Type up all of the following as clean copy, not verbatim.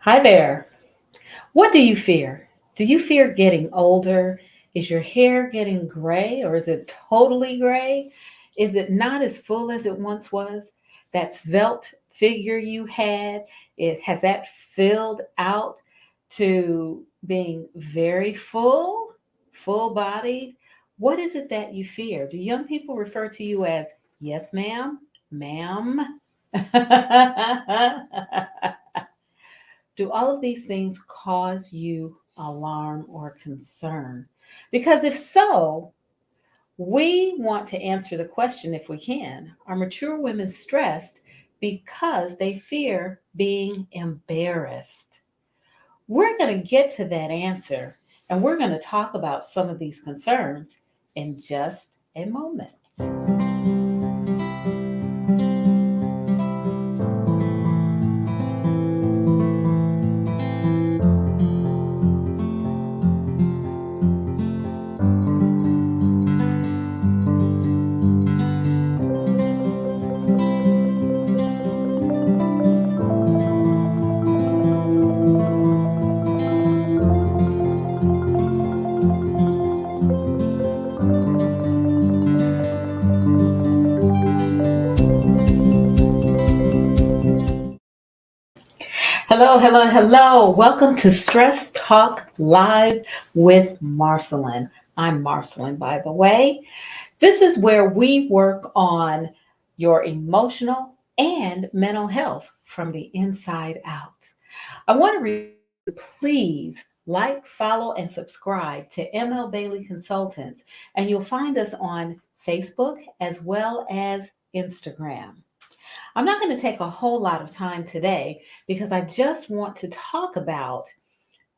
Hi there. What do you fear? Do you fear getting older? Is your hair getting gray or is it totally gray? Is it not as full as it once was? That svelte figure you had, it has that filled out to being very full bodied? What is it that you fear? Do young people refer to you as yes, ma'am, ma'am? Do all of these things cause you alarm or concern? Because if so, we want to answer the question if we can. Are mature women stressed because they fear being embarrassed? We're going to get to that answer and we're going to talk about some of these concerns in just a moment. Hello. Welcome to Stress Talk Live with Marcyline. I'm Marcyline, by the way. This is where we work on your emotional and mental health from the inside out. I want to please like, follow, and subscribe to ML Bailey Consultants, and you'll find us on Facebook as well as Instagram. I'm not going to take a whole lot of time today because I just want to talk about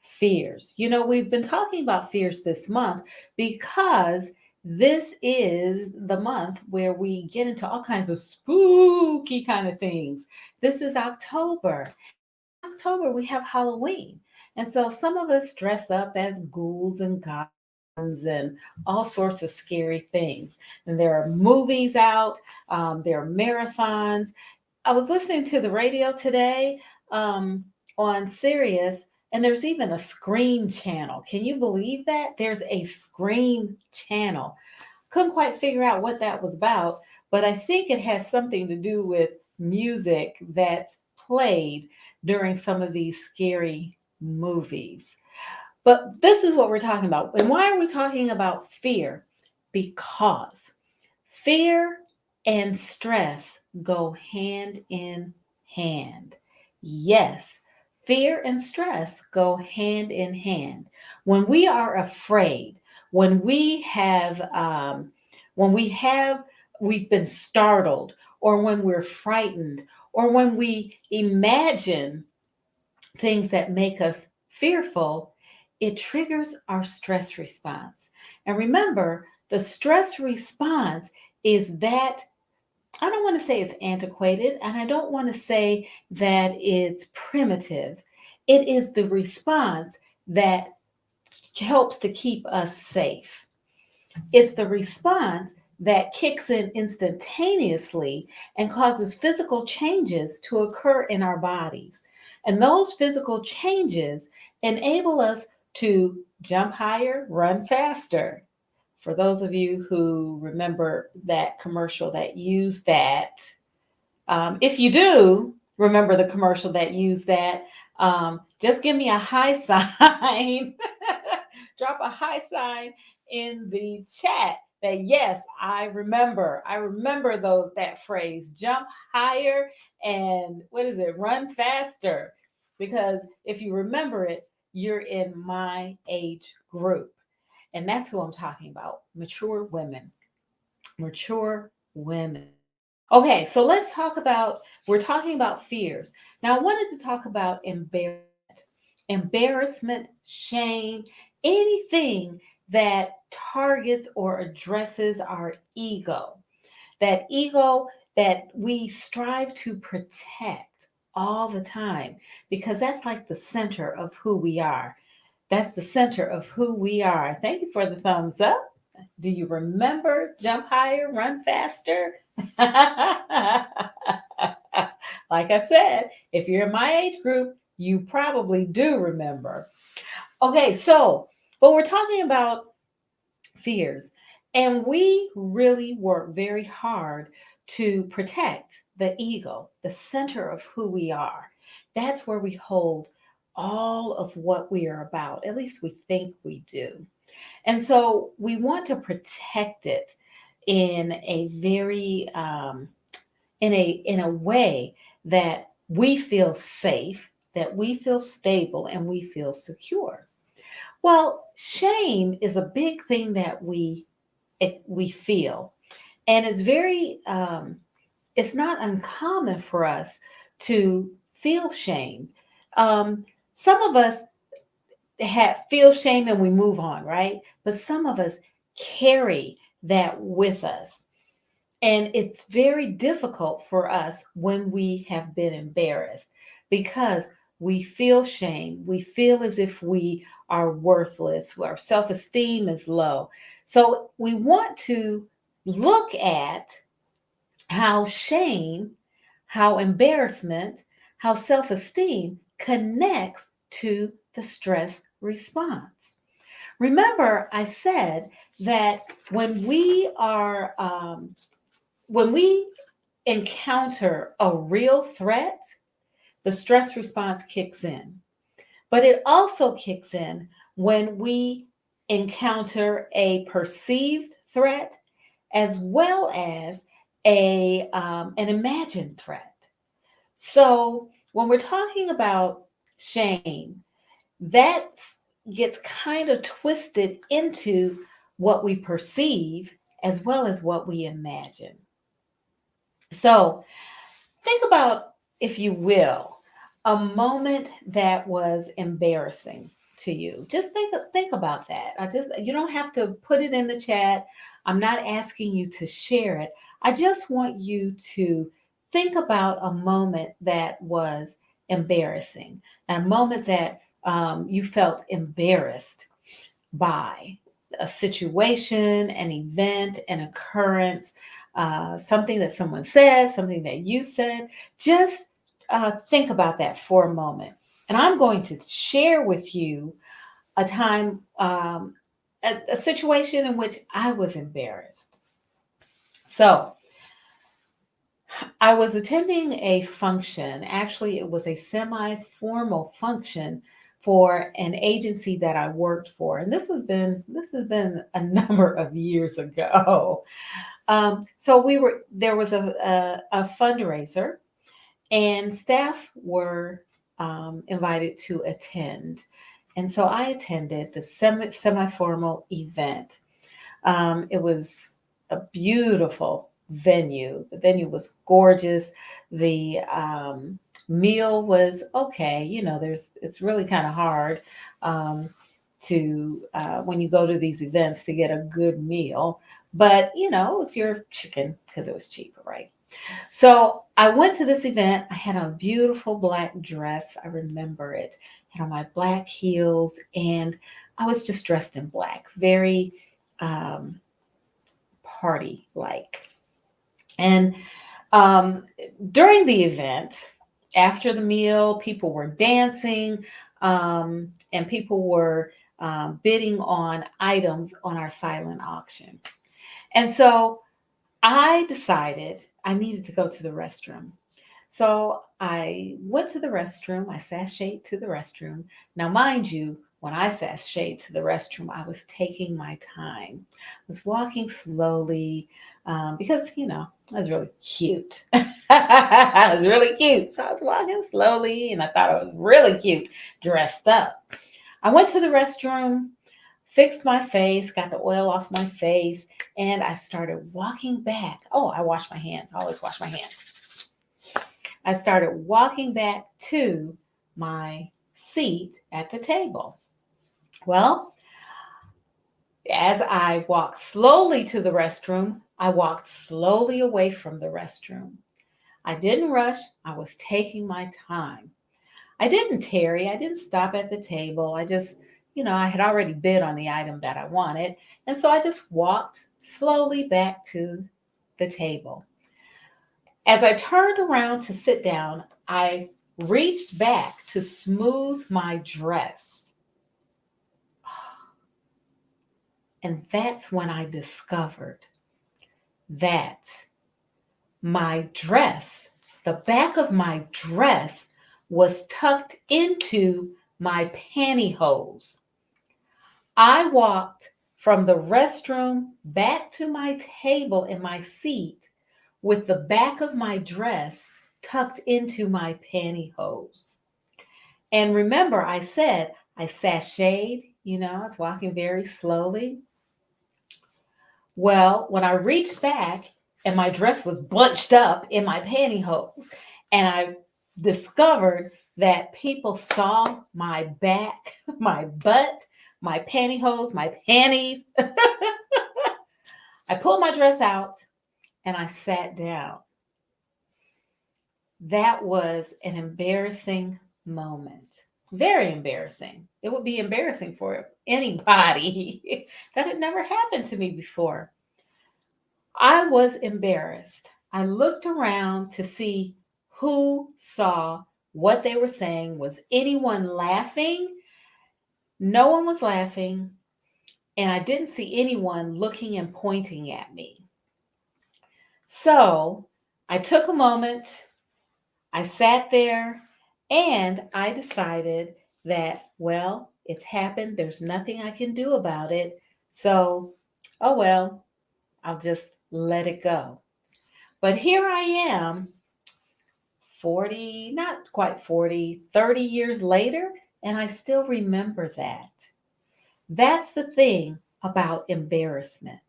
fears. You know, we've been talking about fears this month because this is the month where we get into all kinds of spooky kind of things. This is October. October, we have Halloween. And so some of us dress up as ghouls and goblins and all sorts of scary things. And there are movies out, there are marathons. I was listening to the radio today on Sirius, and there's even a Scream channel. Can you believe that? There's a Scream channel. Couldn't quite figure out what that was about, but I think it has something to do with music that's played during some of these scary movies. But this is what we're talking about. And why are we talking about fear? Because fear and stress go hand in hand. Yes, fear and stress go hand in hand. When we are afraid, when we have, when we have, we've been startled, or when we're frightened, or when we imagine things that make us fearful, it triggers our stress response. And remember, the stress response is that I don't want to say it's antiquated, and I don't want to say that it's primitive. It is the response that helps to keep us safe. It's the response that kicks in instantaneously and causes physical changes to occur in our bodies. And those physical changes enable us to jump higher, run faster. For those of you who remember that commercial that used that, if you do remember the commercial that used that, just give me a high sign. Drop a high sign in the chat that yes, I remember. I remember that phrase, jump higher and what is it? Run faster. Because if you remember it, you're in my age group. And that's who I'm talking about. Mature women. Mature women. Okay, so let's talk about, we're talking about fears. Now, I wanted to talk about embarrassment, shame, anything that targets or addresses our ego. That ego that we strive to protect all the time because that's like the center of who we are. That's the center of who we are. Thank you for the thumbs up. Do you remember jump higher, run faster? Like I said, if you're in my age group, You probably do remember. Okay, so, but we're talking about fears. And we really work very hard to protect the ego, the center of who we are. That's where we hold all of what we are about. At least we think we do. And so we want to protect it in a very in a way that we feel safe, that we feel stable, and we feel secure. Well, shame is a big thing that we feel, and it's very it's not uncommon for us to feel shame. Some of us feel shame and we move on, right? But some of us carry that with us. And it's very difficult for us when we have been embarrassed because we feel shame. We feel as if we are worthless. Our self esteem is low. So we want to look at how shame, how embarrassment, how self esteem connects to the stress response. Remember, I said that when we encounter a real threat, the stress response kicks in. But it also kicks in when we encounter a perceived threat as well as an imagined threat. So when we're talking about shame, that gets kind of twisted into what we perceive as well as what we imagine. So think about, if you will, a moment that was embarrassing to you. Just think about that. You don't have to put it in the chat. I'm not asking you to share it. I just want you to think about a moment that was embarrassing, a moment that you felt embarrassed by a situation, an event, an occurrence, something that someone said, something that you said. Just think about that for a moment. And I'm going to share with you a time, a situation in which I was embarrassed. So I was attending a function. Actually, it was a semi-formal function for an agency that I worked for, and this has been a number of years ago. So there was a fundraiser, and staff were invited to attend, and so I attended the semi-formal event. It was a beautiful venue. The venue was gorgeous. The meal was okay. It's really kind of hard to when you go to these events to get a good meal. But it was your chicken because it was cheaper, right? So I went to this event. I had on a beautiful black dress. I remember it. I had on my black heels, and I was just dressed in black, very um, party like. And um, during the event, after the meal, people were dancing, and people were bidding on items on our silent auction. And so I decided I needed to go to the restroom. So I went to the restroom. I sashayed to the restroom. Now, mind you, when I sashayed to the restroom, I was taking my time. I was walking slowly because, I was really cute. I was really cute. So I was walking slowly and I thought I was really cute, dressed up. I went to the restroom, fixed my face, got the oil off my face, and I started walking back. Oh, I wash my hands. I always wash my hands. I started walking back to my seat at the table. Well, as I walked slowly to the restroom, I walked slowly away from the restroom. I didn't rush. I was taking my time. I didn't tarry. I didn't stop at the table. I just, I had already bid on the item that I wanted. And so I just walked slowly back to the table. As I turned around to sit down, I reached back to smooth my dress. And that's when I discovered that my dress, the back of my dress, was tucked into my pantyhose. I walked from the restroom back to my table in my seat with the back of my dress tucked into my pantyhose. And remember, I said I sashayed, I was walking very slowly. Well, when I reached back and my dress was bunched up in my pantyhose, and I discovered that people saw my back, my butt, my pantyhose, my panties. I pulled my dress out and I sat down. That was an embarrassing moment. Very embarrassing. It would be embarrassing for anybody. That had never happened to me before. I was embarrassed. I looked around to see who saw what they were saying. Was anyone laughing? No one was laughing, and I didn't see anyone looking and pointing at me. So I took a moment, I sat there, and I decided that, well, it's happened. There's nothing I can do about it. So, oh well, I'll just let it go. But here I am, 40, not quite 40, 30 years later, and I still remember that. That's the thing about embarrassment.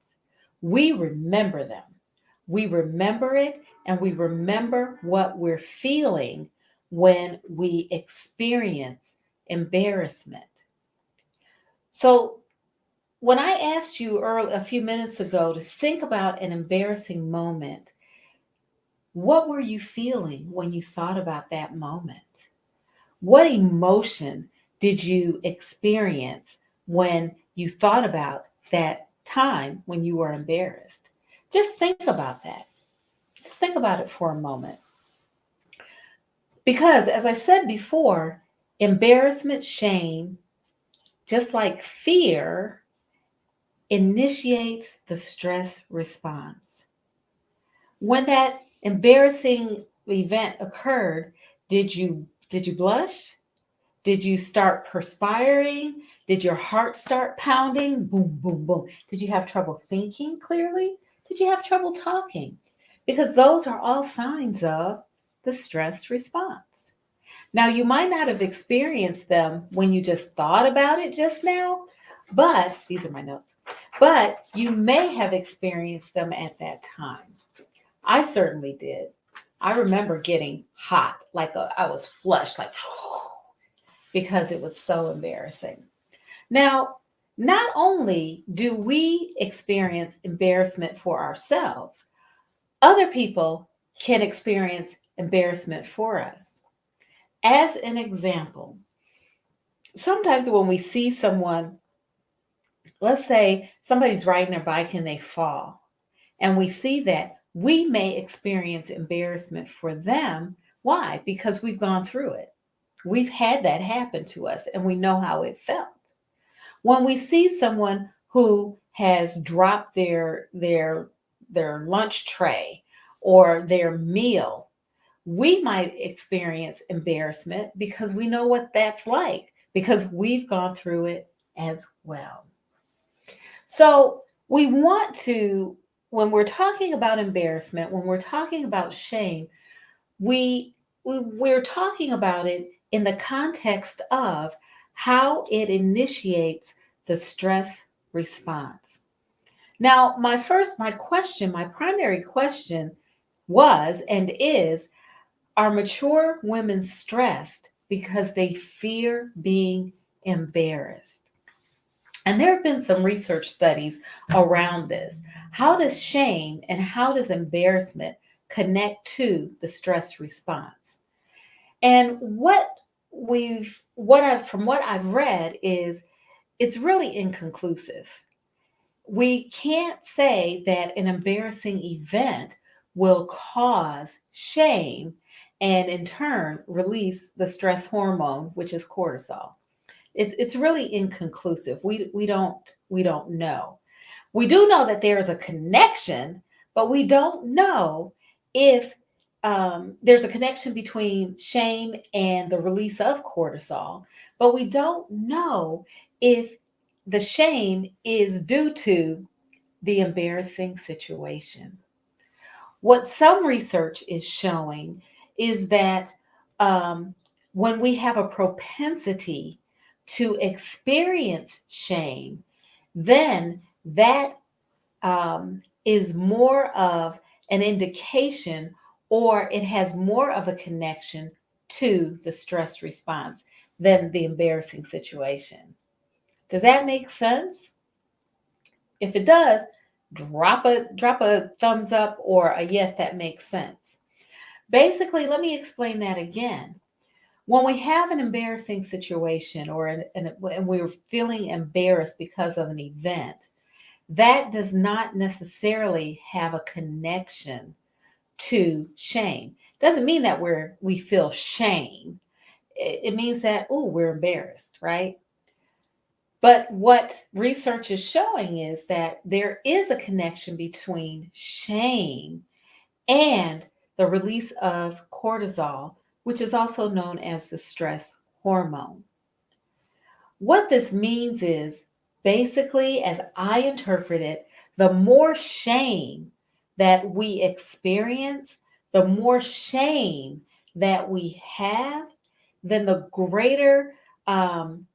We remember them. We remember it, and we remember what we're feeling when we experience embarrassment. So, when I asked you a few minutes ago to think about an embarrassing moment, what were you feeling when you thought about that moment? What emotion did you experience when you thought about that time when you were embarrassed? Just think about that. Just think about it for a moment. Because, as I said before, embarrassment, shame, just like fear, initiates the stress response. When that embarrassing event occurred, did you blush? Did you start perspiring? Did your heart start pounding? Boom, boom, boom. Did you have trouble thinking clearly? Did you have trouble talking? Because those are all signs of the stress response. Now, you might not have experienced them when you just thought about it just now, but these are my notes. But you may have experienced them at that time. I certainly did. I remember getting hot, I was flushed, because it was so embarrassing. Now, not only do we experience embarrassment for ourselves, other people can experience embarrassment for us. As an example, sometimes when we see someone, let's say somebody's riding their bike and they fall, and we see that, we may experience embarrassment for them. Why? Because we've gone through it. We've had that happen to us and we know how it felt. When we see someone who has dropped their lunch tray or their meal, we might experience embarrassment because we know what that's like, because we've gone through it as well. So we want to, when we're talking about embarrassment, when we're talking about shame, we're talking about it in the context of how it initiates the stress response. Now, my primary question was and is, are mature women stressed because they fear being embarrassed? And there have been some research studies around this. How does shame and how does embarrassment connect to the stress response? And from what I've read is it's really inconclusive. We can't say that an embarrassing event will cause shame and in turn release the stress hormone, which is cortisol. It's really inconclusive. We don't know. We do know that there is a connection, but we don't know if there's a connection between shame and the release of cortisol, but we don't know if the shame is due to the embarrassing situation. What some research is showing is that um, when we have a propensity to experience shame, then that is more of an indication, or it has more of a connection to the stress response than the embarrassing situation. Does that make sense? If it does, drop a thumbs up or a yes, that makes sense. Basically, let me explain that again. When we have an embarrassing situation and we're feeling embarrassed because of an event, that does not necessarily have a connection to shame. Doesn't mean that we feel shame. It means that, oh, we're embarrassed, right? But what research is showing is that there is a connection between shame and the release of cortisol, which is also known as the stress hormone. What this means is basically, as I interpret it, the more shame that we experience, the more shame that we have, then um,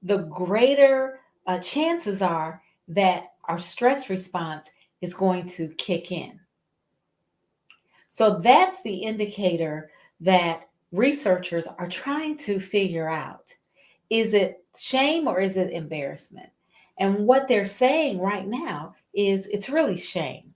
the greater chances are that our stress response is going to kick in. So that's the indicator that researchers are trying to figure out. Is it shame or is it embarrassment? And what they're saying right now is it's really shame.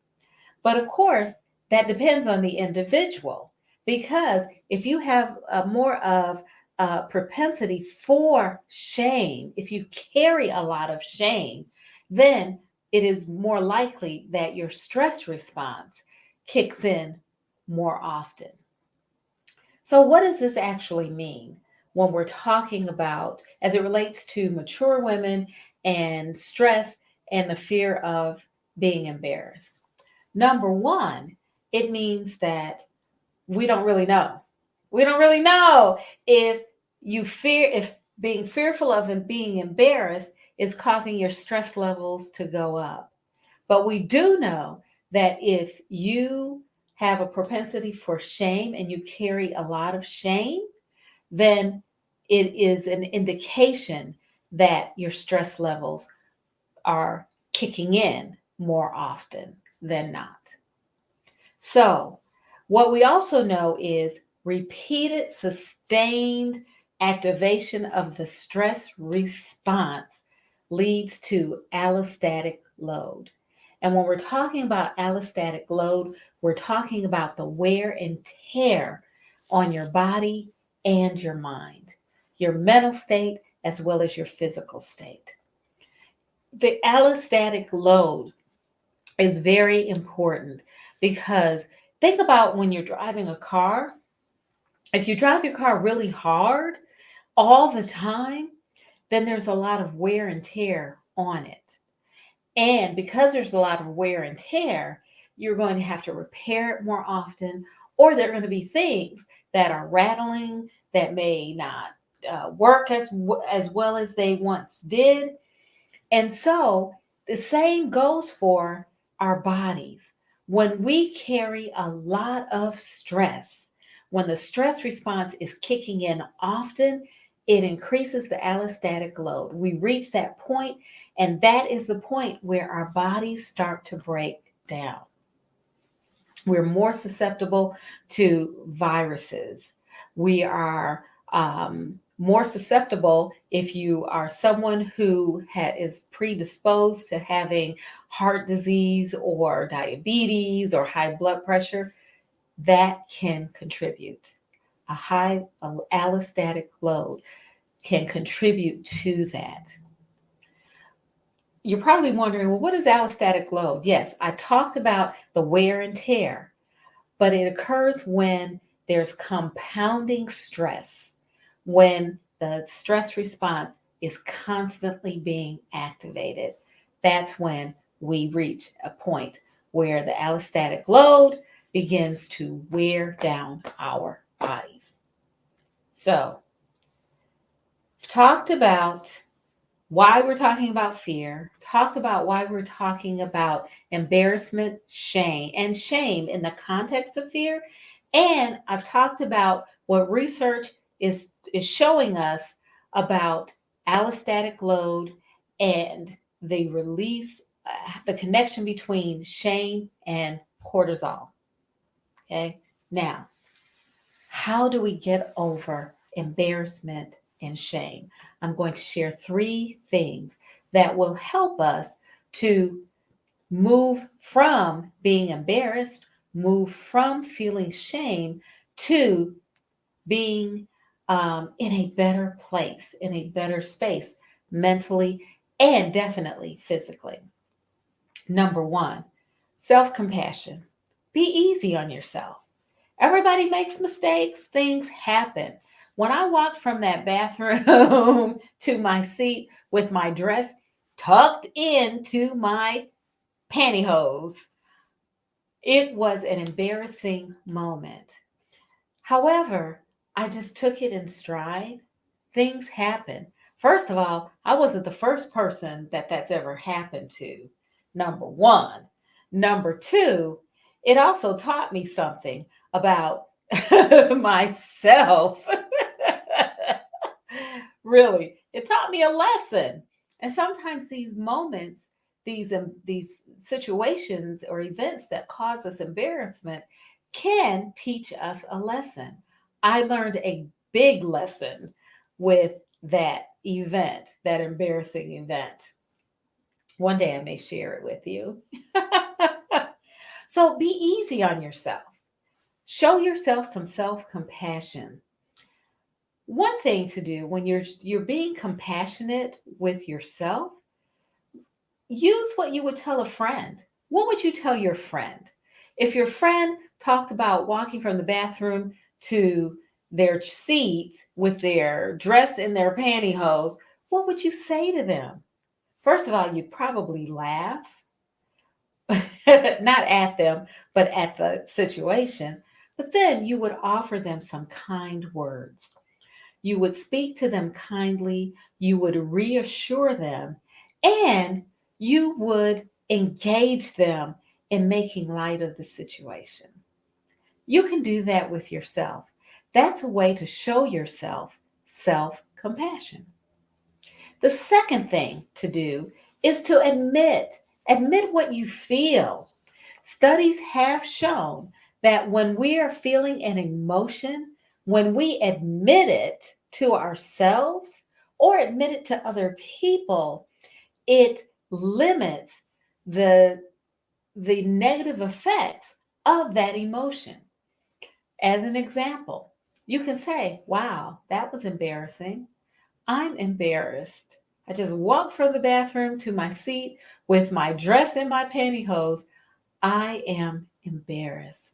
But of course, that depends on the individual, because if you have more of a propensity for shame, if you carry a lot of shame, then it is more likely that your stress response kicks in more often. So, what does this actually mean when we're talking about as it relates to mature women and stress and the fear of being embarrassed? Number one, it means that we don't really know. We don't really know if if being fearful of being embarrassed is causing your stress levels to go up. But we do know that if you have a propensity for shame and you carry a lot of shame, then it is an indication that your stress levels are kicking in more often than not. So, what we also know is repeated, sustained activation of the stress response leads to allostatic load. And when we're talking about allostatic load, we're talking about the wear and tear on your body and your mind, your mental state, as well as your physical state. The allostatic load is very important because think about when you're driving a car. If you drive your car really hard all the time, then there's a lot of wear and tear on it. And because there's a lot of wear and tear, you're going to have to repair it more often, or there are going to be things that are rattling that may not work as well as they once did. And so the same goes for our bodies. When we carry a lot of stress, when the stress response is kicking in often, it increases the allostatic load. We reach that point, and that is the point where our bodies start to break down. We're more susceptible to viruses. We are more susceptible if you are someone who is predisposed to having heart disease or diabetes or high blood pressure. That can contribute. A high allostatic load can contribute to that. You're probably wondering, well, what is allostatic load? Yes, I talked about the wear and tear, but it occurs when there's compounding stress when the stress response is constantly being activated. That's when we reach a point where the allostatic load begins to wear down our bodies. So, talked about why we're talking about fear, talked about why we're talking about embarrassment, shame in the context of fear. And I've talked about what research is showing us about allostatic load and the release, the connection between shame and cortisol. Okay. Now, how do we get over embarrassment and shame? I'm going to share 3 things that will help us to move from being embarrassed, move from feeling shame to being in a better place, in a better space, mentally and definitely physically. Number 1, self compassion. Be easy on yourself. Everybody makes mistakes, things happen. When I walked from that bathroom to my seat with my dress tucked into my pantyhose, it was an embarrassing moment. However, I just took it in stride. Things happen. First of all, I wasn't the first person that's ever happened to. Number 1. Number 2, it also taught me something about myself. Really, it taught me a lesson. And sometimes these moments, these situations or events that cause us embarrassment can teach us a lesson. I learned a big lesson with that event, that embarrassing event. One day I may share it with you. So be easy on yourself. Show yourself some self-compassion. One thing to do when you're being compassionate with yourself, use what you would tell a friend. What would you tell your friend? If your friend talked about walking from the bathroom to their seat with their dress in their pantyhose, what would you say to them? First of all, you'd probably laugh, not at them, but at the situation. But then you would offer them some kind words. You would speak to them kindly, you would reassure them, and you would engage them in making light of the situation. You can do that with yourself. That's a way to show yourself self compassion. The second thing to do is to admit what you feel. Studies have shown that when we are feeling an emotion, when we admit it to ourselves or admit it to other people, it limits the, the negative effects of that emotion. As an example, you can say, wow, that was embarrassing. I'm embarrassed. I just walked from the bathroom to my seat with my dress and my pantyhose. I am embarrassed.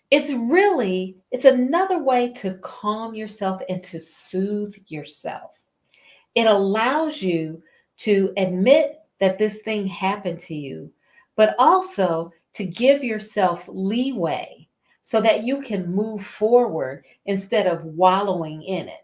It's another way to calm yourself and to soothe yourself. It allows you to admit that this thing happened to you, but also to give yourself leeway so that you can move forward instead of wallowing in it.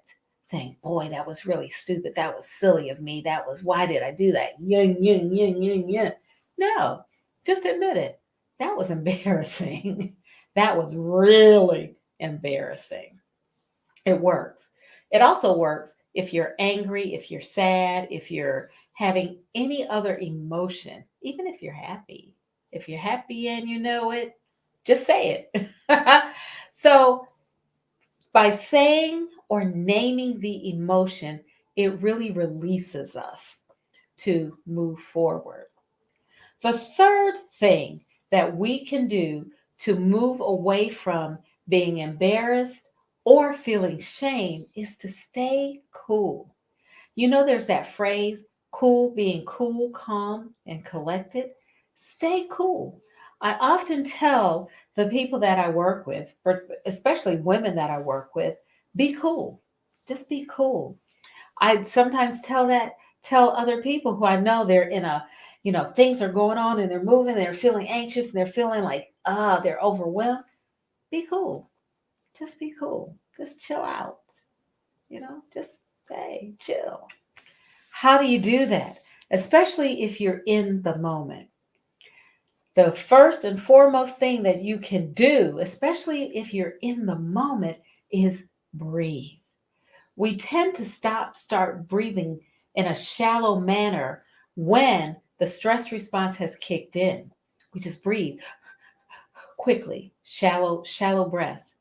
Saying, boy, that was really stupid. That was silly of me. Why did I do that? Yin, yin, yin, yin, yin. No, just admit it. That was embarrassing. That was really embarrassing. It works. It also works if you're angry, if you're sad, if you're having any other emotion, even if you're happy. If you're happy and you know it, just say it. So, by saying or naming the emotion, it really releases us to move forward. The third thing that we can do to move away from being embarrassed or feeling shame is to stay cool. You know, there's that phrase, cool, being cool, calm, and collected. Stay cool. I often tell the people that I work with, especially women that I work with, be cool. Just be cool. I sometimes tell other people who I know they're in a, things are going on and they're moving, they're feeling anxious and they're feeling like, they're overwhelmed. Be cool. Just be cool. Just chill out. Just hey, chill. How do you do that? Especially if you're in the moment. The first and foremost thing that you can do, especially if you're in the moment, is breathe. We tend to start breathing in a shallow manner when the stress response has kicked in. We just breathe quickly, shallow breaths.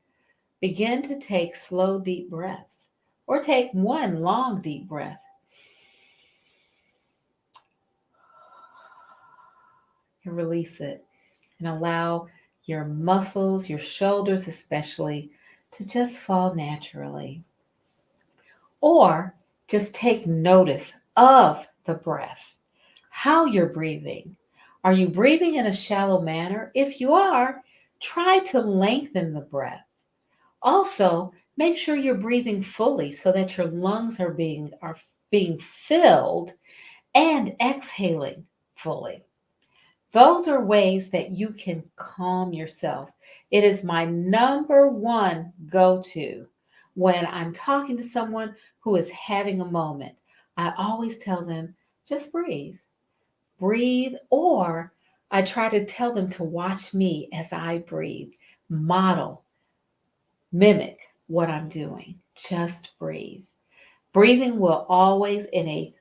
Begin to take slow, deep breaths, or take one long, deep breath and release it, and allow your muscles, your shoulders especially, to just fall naturally. Or just take notice of the breath, how you're breathing. Are you breathing in a shallow manner? If you are, try to lengthen the breath. Also, make sure you're breathing fully so that your lungs are being filled and exhaling fully. Those are ways that you can calm yourself. It is my number one go to when I'm talking to someone who is having a moment. I always tell them, just breathe, breathe, or I try to tell them to watch me as I breathe, model, mimic what I'm doing. Just breathe. Breathing will always, in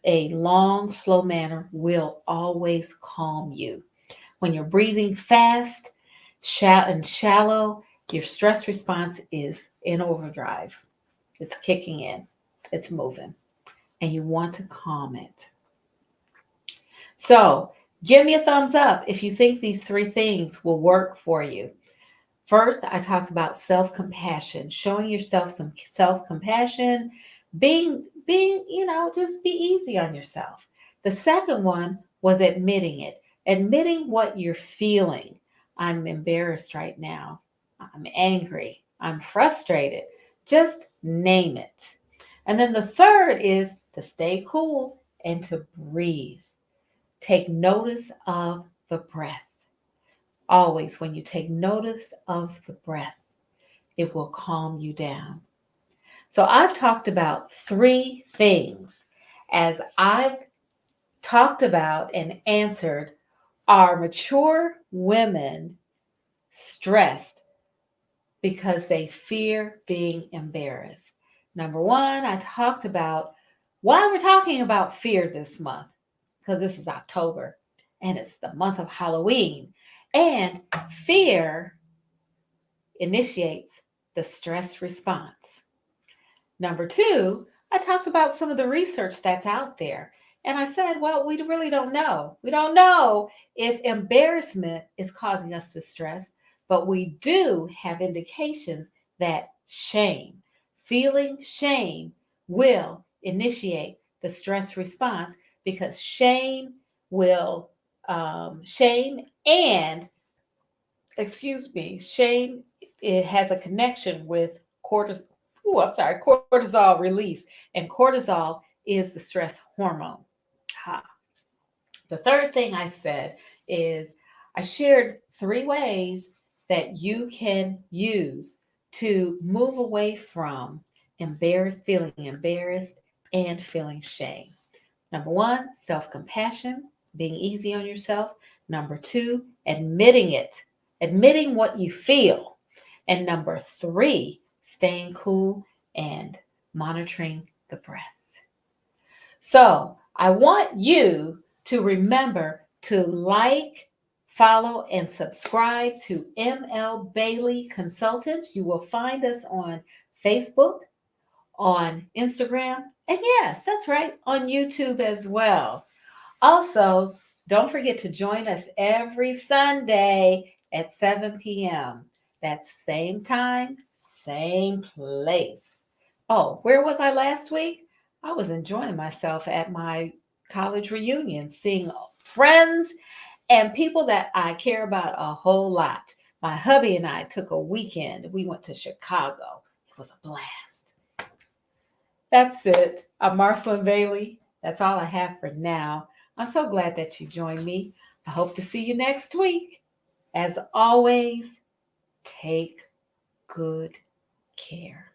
a long, slow manner, will always calm you. When you're breathing fast and shallow, your stress response is in overdrive. It's kicking in, it's moving, and you want to calm it. So, give me a thumbs up if you think these three things will work for you. First, I talked about self-compassion, showing yourself some self-compassion, just be easy on yourself. The second one was admitting it, admitting what you're feeling. I'm embarrassed right now. I'm angry. I'm frustrated. Just name it. And then the third is to stay cool and to breathe. Take notice of the breath. Always, when you take notice of the breath, it will calm you down. So, I've talked about three things as I've talked about and answered, are mature women stressed because they fear being embarrassed? Number one, I talked about why we're talking about fear this month, because this is October and it's the month of Halloween. And fear initiates the stress response. Number two, I talked about some of the research that's out there. And I said, well, we really don't know. We don't know if embarrassment is causing us to stress, but we do have indications that feeling shame, will initiate the stress response, because shame and, shame, it has a connection with cortisol release, and cortisol is the stress hormone. Ha. The third thing I said is I shared three ways that you can use to move away from feeling embarrassed and feeling shame. Number one, self compassion, being easy on yourself. Number two, admitting it, admitting what you feel. And number three, staying cool and monitoring the breath. So I want you to remember to like, follow, and subscribe to ML Bailey Consultants. You will find us on Facebook, on Instagram, and yes, that's right, on YouTube as well. Also, don't forget to join us every Sunday at 7 p.m. That's same time, same place. Oh, where was I last week? I was enjoying myself at my college reunion, seeing friends and people that I care about a whole lot. My hubby and I took a weekend. We went to Chicago. It was a blast. That's it. I'm Marcyline Bailey. That's all I have for now. I'm so glad that you joined me. I hope to see you next week. As always, take good care.